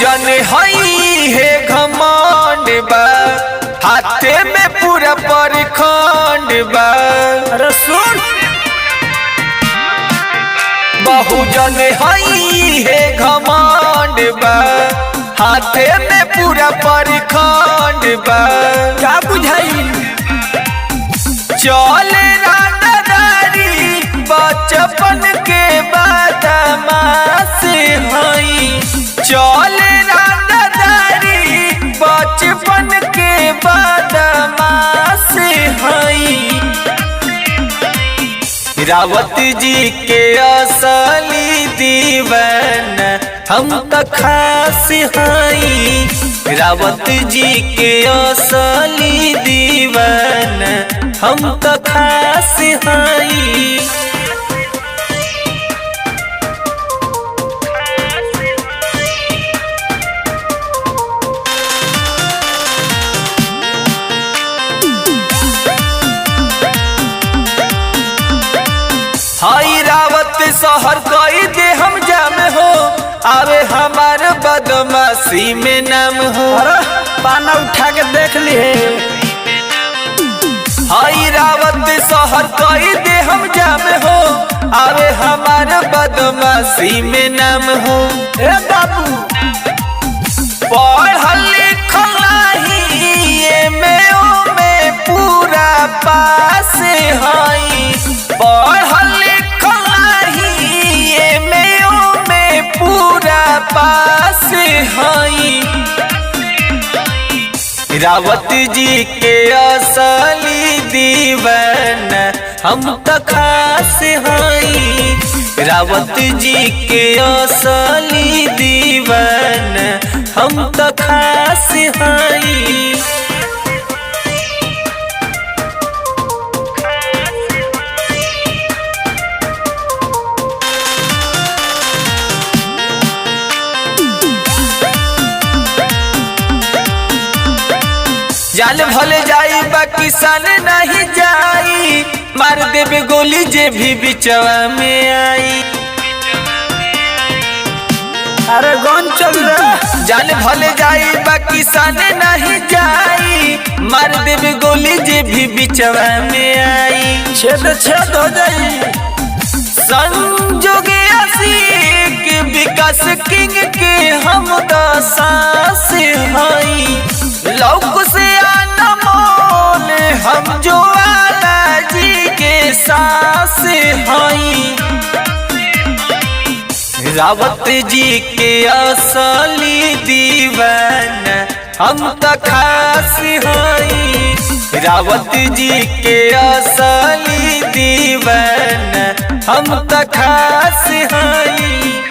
जन हई है घमंड बा, हाथे में पूरा परखंड बा। अरे सुन बहुजन हई है घमंड बा, हाथे में पूरा परखंड बा। क्या बुझाई चले रानादारी बचपन के बदमाश हई, चले रानादारी बचपन के बदमाश हई। रावत जी के असली दीवाना हम तो खास हई, रावत जी के असली दीवाना हम तो खास हई। हई रावत शहर कई दे हम जाम हो, आवे हमार बदमाशी में नाम हो। अरे पाना उठा के देख लिए हई रावत शहर कई दे हम जाम हो, आवे हमार बदमाशी में नाम हो। ए बाबू पढ़ल लिखल नहीं में पूरा पास हई, पढ़ल लिखल नहीं में पूरा पास हई। रावत जी के असली दीवाना हम तो खास हई, रावत जी के असली दीवाना हम तो खास हई। जान भले जाई बा किसान नहीं जाई, मार देवे गोली जे भी बिचवा में आई। अरे गन चल रहा जान भले जाई बा किसान नहीं जाई, मार देवे गोली जे भी बिचवा में आई। छेद छेद हो जाई संजोगे आशिक विकास किंग के हम तो सांस हई, लौक से अनमोल हम जो आला जी के सांस हई। रावत जी के असली दीवाना हम तो खास हई, रावत जी के असली दीवाना हम तो खास हई।